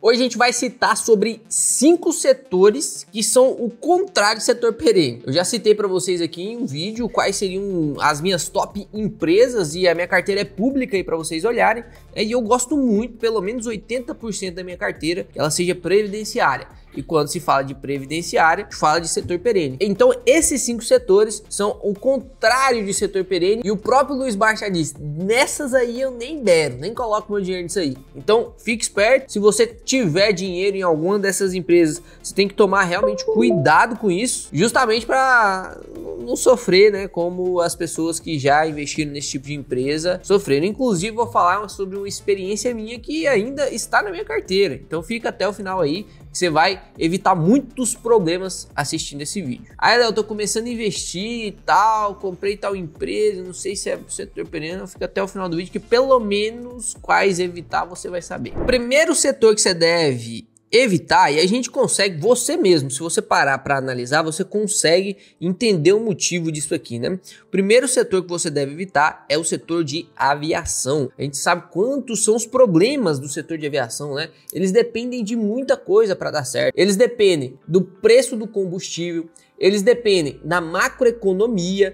Hoje a gente vai citar sobre 5 setores que são o contrário do setor perene. Eu já citei para vocês aqui em um vídeo quais seriam as minhas top empresas e a minha carteira é pública aí para vocês olharem. E eu gosto muito, pelo menos 80% da minha carteira, que ela seja previdenciária. E quando se fala de previdenciária, fala de setor perene. Então esses 5 setores são o contrário de setor perene e o próprio Luiz Barça diz, nessas aí eu nem dero, nem coloco meu dinheiro nisso aí. Então fique esperto, se você tiver dinheiro em alguma dessas empresas, você tem que tomar realmente cuidado com isso, justamente para não sofrer, né, como as pessoas que já investiram nesse tipo de empresa sofreram. Inclusive vou falar sobre uma experiência minha que ainda está na minha carteira, então fica até o final aí, que você vai evitar muitos problemas assistindo esse vídeo. Aí, Léo, eu tô começando a investir e tal, comprei tal empresa, não sei se é pro setor perene, fica até o final do vídeo que pelo menos quais evitar você vai saber. O primeiro setor que você deve evitar, e a gente consegue, você mesmo, se você parar para analisar, você consegue entender o motivo disso aqui, né? O primeiro setor que você deve evitar é o setor de aviação. A gente sabe quantos são os problemas do setor de aviação, né? Eles dependem de muita coisa para dar certo. Eles dependem do preço do combustível, eles dependem da macroeconomia,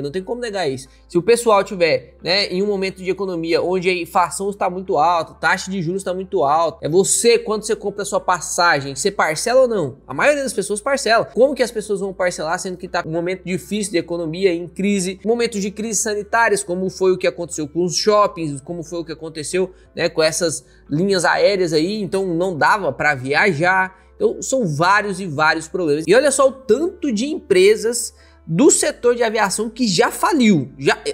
não tem como negar isso. Se o pessoal tiver, né, em um momento de economia onde a inflação está muito alta, taxa de juros está muito alta, quando você compra a sua passagem, você parcela ou não? A maioria das pessoas parcela. Como que as pessoas vão parcelar sendo que está um momento difícil de economia, em crise, momentos de crises sanitárias, como foi o que aconteceu com os shoppings, como foi o que aconteceu, né, com essas linhas aéreas aí, então não dava para viajar. Então são vários e vários problemas. E olha só o tanto de empresas do setor de aviação que já faliu,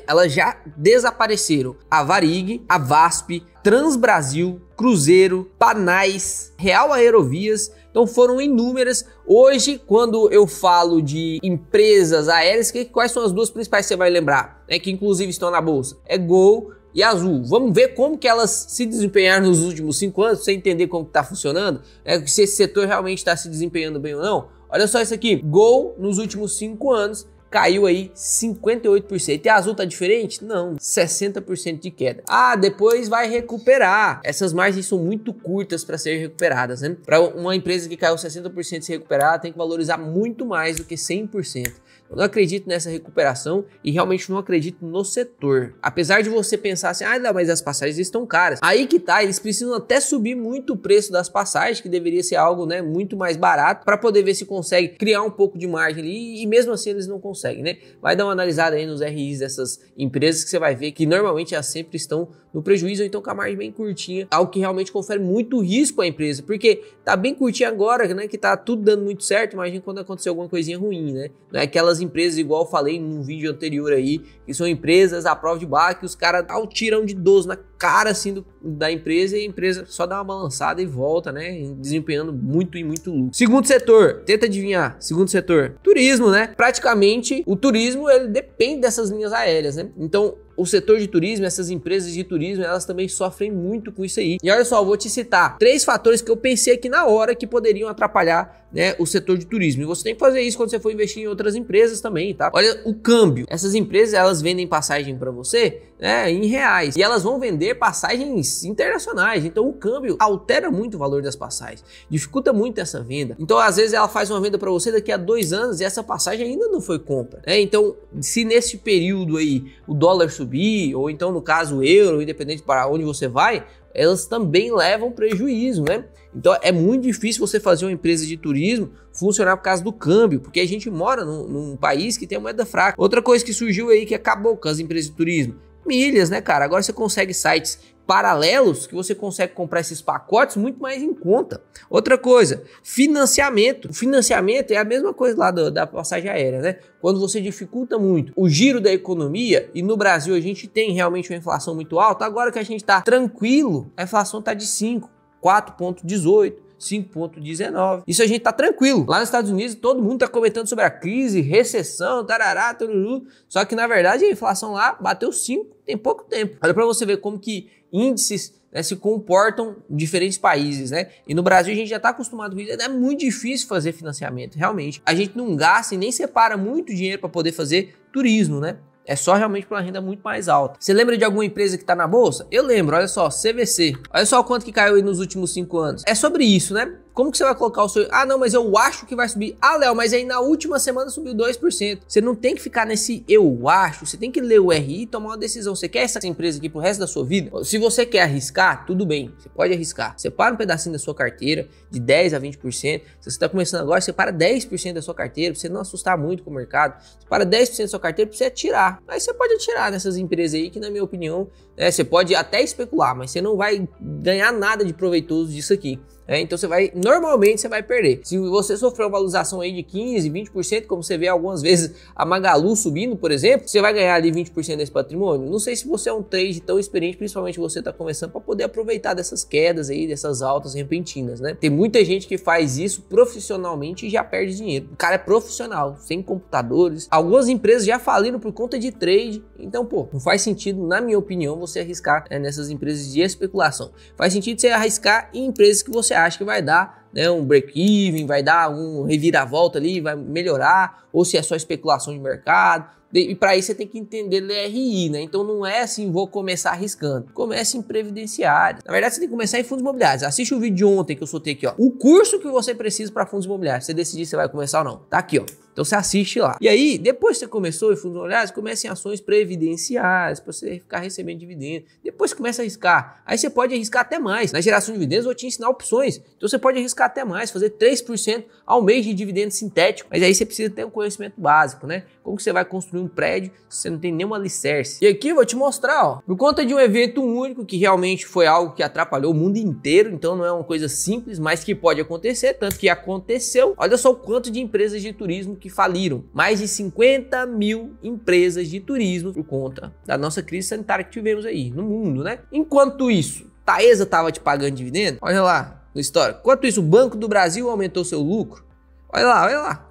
elas já desapareceram. A Varig, a VASP, Transbrasil, Cruzeiro, Panais, Real Aerovias, então foram inúmeras. Hoje, quando eu falo de empresas aéreas, quais são as duas principais que você vai lembrar, né, que inclusive estão na bolsa? É Gol e Azul. Vamos ver como que elas se desempenharam nos últimos 5 anos, pra você entender como que tá funcionando, se esse setor realmente está se desempenhando bem ou não. Olha só isso aqui, Gol nos últimos 5 anos caiu aí 58%. E a Azul tá diferente? Não, 60% de queda. Ah, depois vai recuperar. Essas margens são muito curtas para serem recuperadas, né? Para uma empresa que caiu 60% se recuperar, tem que valorizar muito mais do que 100%. Eu não acredito nessa recuperação e realmente não acredito no setor. Apesar de você pensar assim, não, mas as passagens estão caras. Aí que tá, eles precisam até subir muito o preço das passagens, que deveria ser algo, né, muito mais barato, para poder ver se consegue criar um pouco de margem ali, e mesmo assim eles não conseguem, né? Vai dar uma analisada aí nos RIs dessas empresas que você vai ver que normalmente elas sempre estão no prejuízo ou então com a margem bem curtinha, algo que realmente confere muito risco à empresa, porque tá bem curtinho agora, né, que tá tudo dando muito certo, imagina quando acontecer alguma coisinha ruim, né? Não é aquelas empresas, igual eu falei num vídeo anterior aí, que são empresas à prova de bala, que os caras dão um tirão de 12 na cara assim da empresa e a empresa só dá uma balançada e volta, né, desempenhando muito e muito lucro. Segundo setor, tenta adivinhar, segundo setor, turismo, né? Praticamente o turismo, ele depende dessas linhas aéreas, né? Então o setor de turismo, essas empresas de turismo, elas também sofrem muito com isso aí. E olha só, eu vou te citar 3 fatores que eu pensei aqui na hora que poderiam atrapalhar, né, o setor de turismo. E você tem que fazer isso quando você for investir em outras empresas também, tá? Olha o câmbio. Essas empresas, elas vendem passagem para você, né, em reais. E elas vão vender passagens internacionais. Então o câmbio altera muito o valor das passagens. Dificulta muito essa venda. Então às vezes ela faz uma venda para você daqui a 2 anos e essa passagem ainda não foi compra, né? Então se nesse período aí o dólar subir, ou então no caso o euro, independente para onde você vai, elas também levam prejuízo, né? Então é muito difícil você fazer uma empresa de turismo funcionar por causa do câmbio, porque a gente mora num país que tem uma moeda fraca. Outra coisa que surgiu aí que acabou com as empresas de turismo, milhas, né, cara? Agora você consegue sites paralelos que você consegue comprar esses pacotes muito mais em conta. Outra coisa, financiamento. O financiamento é a mesma coisa lá da passagem aérea, né? Quando você dificulta muito o giro da economia, e no Brasil a gente tem realmente uma inflação muito alta, agora que a gente tá tranquilo, a inflação tá de 5, 4,18, 5,19. Isso a gente tá tranquilo. Lá nos Estados Unidos todo mundo tá comentando sobre a crise, recessão, tarará, tururu. Só que na verdade a inflação lá bateu 5 tem pouco tempo. Olha para você ver como que índices, né, se comportam em diferentes países, né? E no Brasil a gente já está acostumado com isso, é muito difícil fazer financiamento, realmente. A gente não gasta e nem separa muito dinheiro para poder fazer turismo, né? É só realmente para uma renda muito mais alta. Você lembra de alguma empresa que está na bolsa? Eu lembro, olha só, CVC. Olha só o quanto que caiu aí nos últimos 5 anos. É sobre isso, né? Como que você vai colocar o seu... Ah, não, mas eu acho que vai subir. Ah, Léo, mas aí na última semana subiu 2%. Você não tem que ficar nesse eu acho. Você tem que ler o RI e tomar uma decisão. Você quer essa empresa aqui pro resto da sua vida? Se você quer arriscar, tudo bem. Você pode arriscar. Separa um pedacinho da sua carteira de 10 a 20%. Se você está começando agora, separa 10% da sua carteira pra você não assustar muito com o mercado. Separa 10% da sua carteira pra você atirar. Aí você pode atirar nessas empresas aí que, na minha opinião, você pode até especular, mas você não vai ganhar nada de proveitoso disso aqui. Então normalmente você vai perder. Se você sofrer uma valorização aí de 15, 20%, como você vê algumas vezes a Magalu subindo, por exemplo, você vai ganhar ali 20% desse patrimônio. Não sei se você é um trade tão experiente, principalmente você está começando, para poder aproveitar dessas quedas aí, dessas altas repentinas, né? Tem muita gente que faz isso profissionalmente e já perde dinheiro. O cara é profissional, sem computadores. Algumas empresas já faliram por conta de trade. Então, pô, não faz sentido, na minha opinião, você arriscar nessas empresas de especulação. Faz sentido você arriscar em empresas que você acha que vai dar um break-even, vai dar um reviravolta ali, vai melhorar, ou se é só especulação de mercado. E para isso você tem que entender LRI, né? Então não é assim, vou começar arriscando. Comece em previdenciários. Na verdade, você tem que começar em fundos imobiliários. Assiste o vídeo de ontem que eu soltei aqui, ó. O curso que você precisa para fundos imobiliários. Você decidir se vai começar ou não. Tá aqui, ó. Então você assiste lá. E aí, depois que você começou em fundos imobiliários, comece em ações previdenciárias para você ficar recebendo dividendos. Depois você começa a arriscar. Aí você pode arriscar até mais. Na geração de dividendos, eu vou te ensinar opções. Então você pode arriscar até mais, fazer 3% ao mês de dividendo sintético. Mas aí você precisa ter um conhecimento básico, né? Como que você vai construir um prédio se você não tem nenhum alicerce? E aqui eu vou te mostrar, ó. Por conta de um evento único, que realmente foi algo que atrapalhou o mundo inteiro, então não é uma coisa simples, mas que pode acontecer, tanto que aconteceu. Olha só o quanto de empresas de turismo que faliram. Mais de 50 mil empresas de turismo por conta da nossa crise sanitária que tivemos aí no mundo, né? Enquanto isso, Taesa estava te pagando dividendo. Olha lá no histórico. Enquanto isso, o Banco do Brasil aumentou seu lucro. Olha lá.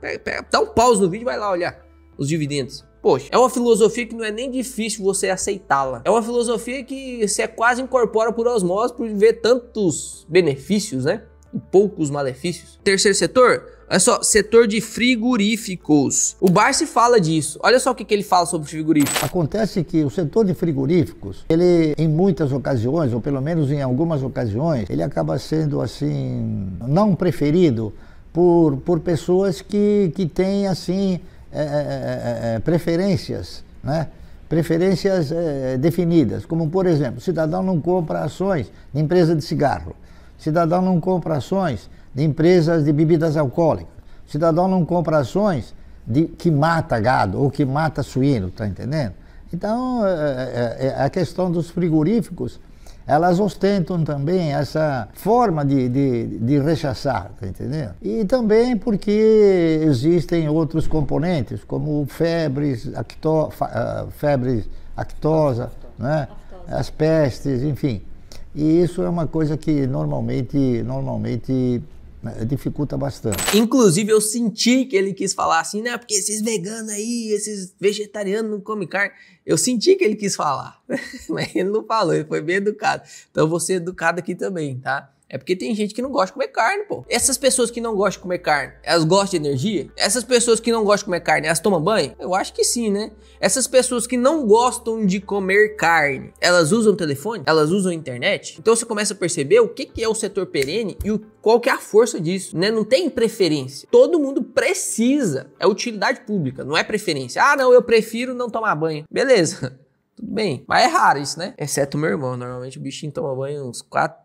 Dá um pause no vídeo e vai lá olhar os dividendos. Poxa, é uma filosofia que não é nem difícil você aceitá-la. É uma filosofia que você quase incorpora por osmose por ver tantos benefícios, né? E poucos malefícios. Terceiro setor, olha só, setor de frigoríficos. O Barsi fala disso. Olha só o que ele fala sobre frigoríficos. Acontece que o setor de frigoríficos, ele em muitas ocasiões, ou pelo menos em algumas ocasiões, ele acaba sendo assim, não preferido por pessoas que têm assim preferências, né? Preferências definidas, como por exemplo, o cidadão não compra ações de empresa de cigarro, o cidadão não compra ações de empresas de bebidas alcoólicas, o cidadão não compra ações que mata gado ou que mata suíno, tá entendendo? Então, a questão dos frigoríficos, elas ostentam também essa forma de rechaçar, tá entendendo? E também porque existem outros componentes, como febres, aftosa, né? As pestes, enfim. E isso é uma coisa que normalmente dificulta bastante. Inclusive, eu senti que ele quis falar assim, né? Porque esses veganos aí, esses vegetarianos não comem carne. Eu senti que ele quis falar, mas ele não falou, ele foi bem educado. Então, eu vou ser educado aqui também, tá? É porque tem gente que não gosta de comer carne, pô. Essas pessoas que não gostam de comer carne, elas gostam de energia? Essas pessoas que não gostam de comer carne, elas tomam banho? Eu acho que sim, né? Essas pessoas que não gostam de comer carne, elas usam telefone? Elas usam internet? Então você começa a perceber o que é o setor perene e qual que é a força disso, né? Não tem preferência. Todo mundo precisa. É utilidade pública, não é preferência. Ah, não, eu prefiro não tomar banho. Beleza. Tudo bem, mas é raro isso, né? Exceto o meu irmão, normalmente o bichinho toma banho uns 4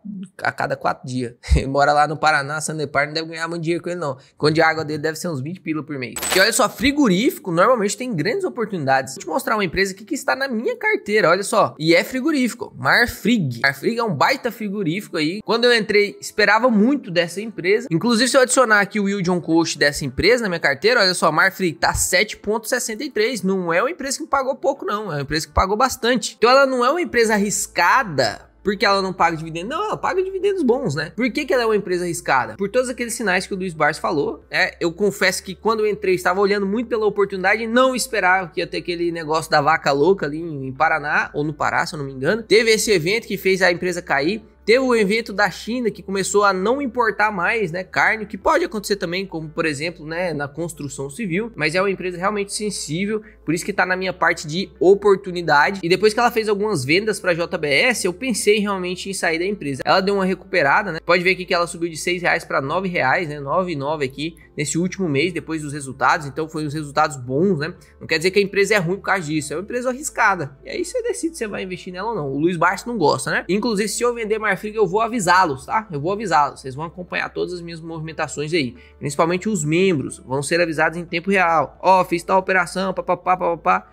a cada 4 dias. Ele mora lá no Paraná, Sanepar, não deve ganhar muito dinheiro com ele não. Quando de água dele deve ser uns 20 pila por mês. E olha só, frigorífico normalmente tem grandes oportunidades. Vou te mostrar uma empresa aqui que está na minha carteira, olha só. E é frigorífico, Marfrig. Marfrig é um baita frigorífico aí. Quando eu entrei, esperava muito dessa empresa. Inclusive, se eu adicionar aqui o yield on cost dessa empresa na minha carteira, olha só, Marfrig tá 7,63. Não é uma empresa que me pagou pouco não, é uma empresa que pagou bastante. Então ela não é uma empresa arriscada porque ela não paga dividendos. Não, ela paga dividendos bons, né? Por que ela é uma empresa arriscada? Por todos aqueles sinais que o Luiz Barsi falou, né? Eu confesso que quando eu entrei, estava olhando muito pela oportunidade e não esperava que ia ter aquele negócio da vaca louca ali em Paraná, ou no Pará, se eu não me engano. Teve esse evento que fez a empresa cair. Teve o evento da China que começou a não importar mais, né, carne, que pode acontecer também, como por exemplo, né, na construção civil, mas é uma empresa realmente sensível, por isso que tá na minha parte de oportunidade. E depois que ela fez algumas vendas para JBS, eu pensei realmente em sair da empresa. Ela deu uma recuperada, né? Pode ver aqui que ela subiu de R$6 para R$9, né? 9,9 aqui nesse último mês, depois dos resultados. Então foi os resultados bons, né? Não quer dizer que a empresa é ruim por causa disso, é uma empresa arriscada. E aí você decide se você vai investir nela ou não. O Luiz Barsi não gosta, né? Inclusive, se eu vender Marfrig, eu vou avisá-los, tá? Eu vou avisá-los. Vocês vão acompanhar todas as minhas movimentações aí. Principalmente os membros vão ser avisados em tempo real. Ó, fiz tal operação, papapá.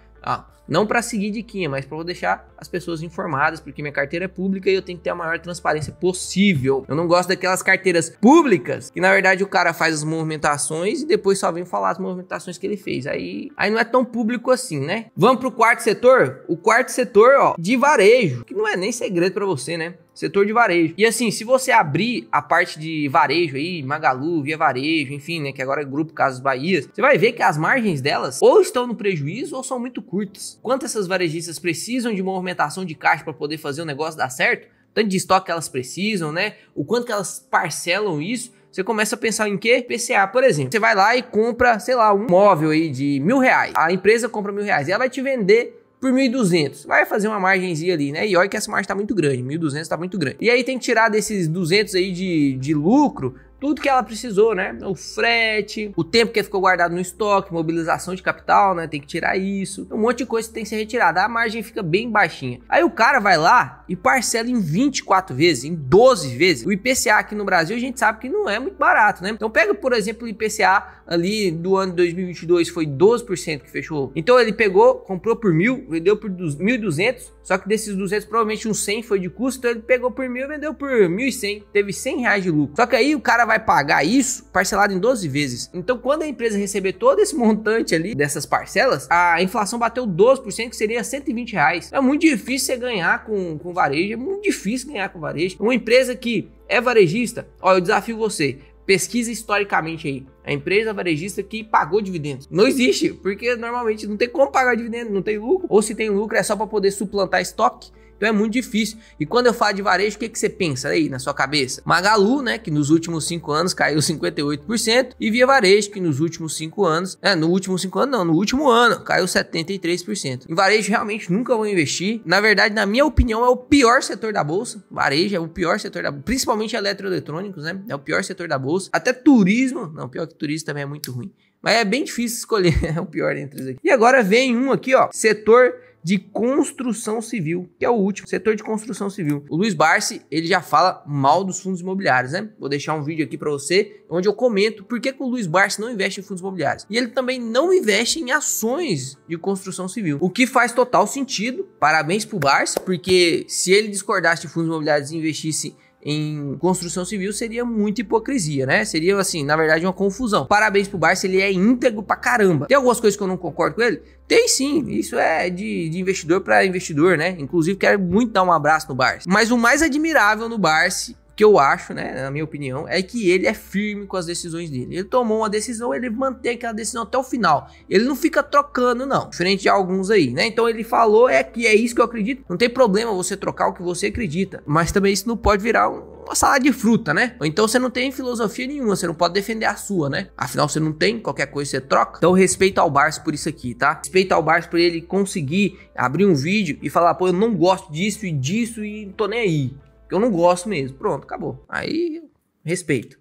Não para seguir diquinha, mas para deixar as pessoas informadas, porque minha carteira é pública e eu tenho que ter a maior transparência possível. Eu não gosto daquelas carteiras públicas que na verdade o cara faz as movimentações e depois só vem falar as movimentações que ele fez. Aí não é tão público assim, né? Vamos pro quarto setor? O quarto setor, ó, de varejo, que não é nem segredo para você, né? Setor de varejo. E assim, se você abrir a parte de varejo aí, Magalu, Via Varejo, enfim, né, que agora é Grupo Casas Bahia, você vai ver que as margens delas ou estão no prejuízo ou são muito curtas. Quanto essas varejistas precisam de movimentação de caixa para poder fazer o negócio dar certo, tanto de estoque que elas precisam, né, o quanto que elas parcelam isso, você começa a pensar em quê? PCA, por exemplo. Você vai lá e compra, sei lá, um móvel aí de R$1.000. A empresa compra R$1.000 e ela vai te vender por 1.200, vai fazer uma margenzinha ali, né? E olha que essa margem tá muito grande, 1.200 tá muito grande. E aí tem que tirar desses 200 aí de lucro, tudo que ela precisou, né? O frete, o tempo que ficou guardado no estoque, mobilização de capital, né? Tem que tirar isso. Um monte de coisa que tem que ser retirada. A margem fica bem baixinha. Aí o cara vai lá e parcela em 24 vezes, em 12 vezes. O IPCA aqui no Brasil a gente sabe que não é muito barato, né? Então pega, por exemplo, o IPCA ali do ano 2022 foi 12% que fechou. Então ele pegou, comprou por 1.000, vendeu por 1.200, só que desses 200 provavelmente uns 100 foi de custo, então ele pegou por 1.000 e vendeu por 1.100, teve R$100 de lucro. Só que aí o cara vai pagar isso parcelado em 12 vezes. Então quando a empresa receber todo esse montante ali dessas parcelas, a inflação bateu 12%, que seria R$120. É muito difícil você ganhar com varejo, é muito difícil ganhar com varejo. Uma empresa que é varejista, ó, eu desafio você, pesquisa historicamente aí, a empresa varejista que pagou dividendos. Não existe, porque normalmente não tem como pagar dividendo, não tem lucro, ou se tem lucro é só para poder suplantar estoque. Então é muito difícil. E quando eu falo de varejo, o que você pensa aí na sua cabeça? Magalu, né, que nos últimos 5 anos caiu 58%, e Via Varejo, que nos últimos 5 anos, no último ano caiu 73%. Em varejo realmente nunca vou investir. Na verdade, na minha opinião, é o pior setor da bolsa. Varejo é o pior setor da bolsa, principalmente eletroeletrônicos, né? É o pior setor da bolsa. Até turismo, não, pior que turismo também é muito ruim. Mas é bem difícil escolher o pior entre os aqui. E agora vem um aqui, ó, setor de construção civil, que é o último, setor de construção civil. O Luiz Barsi, ele já fala mal dos fundos imobiliários, né? Vou deixar um vídeo aqui para você, onde eu comento por que o Luiz Barsi não investe em fundos imobiliários. E ele também não investe em ações de construção civil, o que faz total sentido. Parabéns pro Barsi, porque se ele discordasse de fundos imobiliários e investisse em construção civil, seria muita hipocrisia, né? Seria, assim, na verdade, uma confusão. Parabéns pro Barsi, ele é íntegro pra caramba. Tem algumas coisas que eu não concordo com ele? Tem sim, isso é de investidor para investidor, né? Inclusive, quero muito dar um abraço no Barsi. Mas o mais admirável no Barsi, que eu acho, né, na minha opinião, é que ele é firme com as decisões dele. Ele tomou uma decisão, ele mantém aquela decisão até o final. Ele não fica trocando, não, diferente de alguns aí, né? Então ele falou, que é isso que eu acredito. Não tem problema você trocar o que você acredita, mas também isso não pode virar uma salada de fruta, né? Ou então você não tem filosofia nenhuma, você não pode defender a sua, né? Afinal, você não tem, qualquer coisa você troca. Então respeito ao Barsi por isso aqui, tá? Respeito ao Barsi por ele conseguir abrir um vídeo e falar, pô, eu não gosto disso e disso e não tô nem aí. Eu não gosto mesmo. Pronto, acabou. Aí, respeito.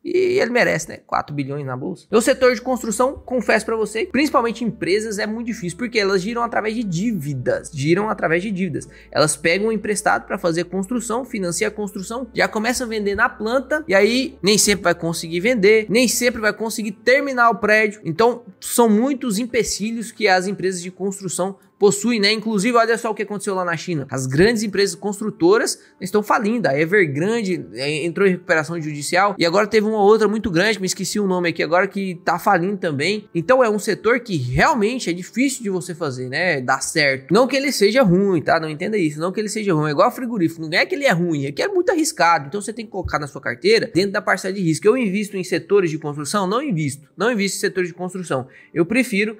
E ele merece, né? 4 bilhões na bolsa. O setor de construção, confesso pra você, principalmente empresas, é muito difícil, porque elas giram através de dívidas. Elas pegam emprestado pra fazer construção, financia a construção, já começa a vender na planta, e aí nem sempre vai conseguir vender, nem sempre vai conseguir terminar o prédio. Então, são muitos empecilhos que as empresas de construção possuem, né? Inclusive, olha só o que aconteceu lá na China. As grandes empresas construtoras estão falindo. A Evergrande entrou em recuperação judicial e agora teve uma outra muito grande, me esqueci o nome aqui agora, que tá falindo também. Então é um setor que realmente é difícil de você fazer, né? Dar certo. Não que ele seja ruim, tá? Não entenda isso. Não que ele seja ruim. É igual frigorífico. Não é que ele é ruim, é que é muito arriscado. Então você tem que colocar na sua carteira dentro da parcela de risco. Eu invisto em setores de construção? Não invisto. Não invisto em setores de construção. Eu prefiro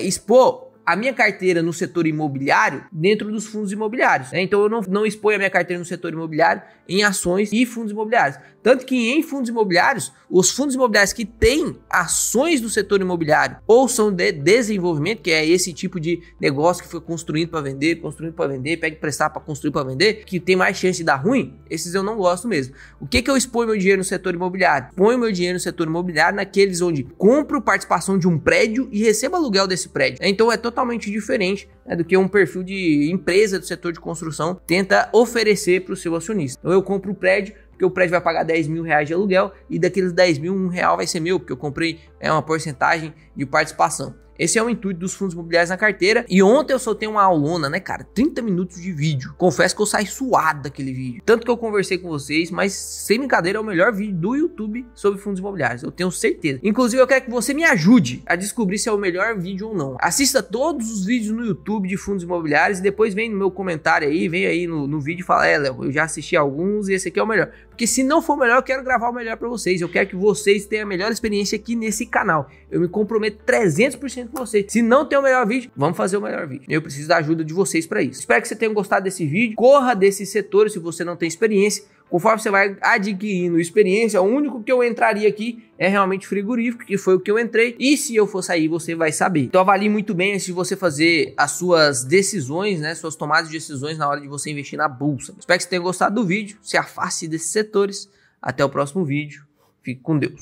expor a minha carteira no setor imobiliário dentro dos fundos imobiliários, né? Então eu não exponho a minha carteira no setor imobiliário em ações e fundos imobiliários. Tanto que em fundos imobiliários, os fundos imobiliários que têm ações do setor imobiliário ou são de desenvolvimento, que é esse tipo de negócio que foi construindo para vender, pega emprestar para construir para vender, que tem mais chance de dar ruim, esses eu não gosto mesmo. O que eu exponho meu dinheiro no setor imobiliário? Ponho meu dinheiro no setor imobiliário naqueles onde compro participação de um prédio e recebo aluguel desse prédio. Então é totalmente diferente, né, do que um perfil de empresa do setor de construção tenta oferecer para o seu acionista. Então eu compro o prédio, porque o prédio vai pagar 10 mil reais de aluguel e daqueles 10 mil, R$1 vai ser meu, porque eu comprei uma porcentagem de participação. Esse é o intuito dos fundos imobiliários na carteira. E ontem eu soltei uma aulona, né, cara? 30 minutos de vídeo. Confesso que eu saí suado daquele vídeo. Tanto que eu conversei com vocês, mas sem brincadeira é o melhor vídeo do YouTube sobre fundos imobiliários. Eu tenho certeza. Inclusive eu quero que você me ajude a descobrir se é o melhor vídeo ou não. Assista todos os vídeos no YouTube de fundos imobiliários e depois vem no meu comentário aí, vem aí no vídeo e fala: Léo, eu já assisti alguns e esse aqui é o melhor. Porque se não for o melhor, eu quero gravar o melhor para vocês. Eu quero que vocês tenham a melhor experiência aqui nesse canal. Eu me comprometo 300% com vocês. Se não tem o melhor vídeo, vamos fazer o melhor vídeo. Eu preciso da ajuda de vocês para isso. Espero que você tenha gostado desse vídeo. Corra desses setores se você não tem experiência. Conforme você vai adquirindo experiência, o único que eu entraria aqui é realmente frigorífico, que foi o que eu entrei. E se eu for sair, você vai saber. Então avalie muito bem antes de você fazer as suas decisões, né? Suas tomadas de decisões na hora de você investir na bolsa. Espero que você tenha gostado do vídeo. Se afaste desses setores. Até o próximo vídeo. Fique com Deus.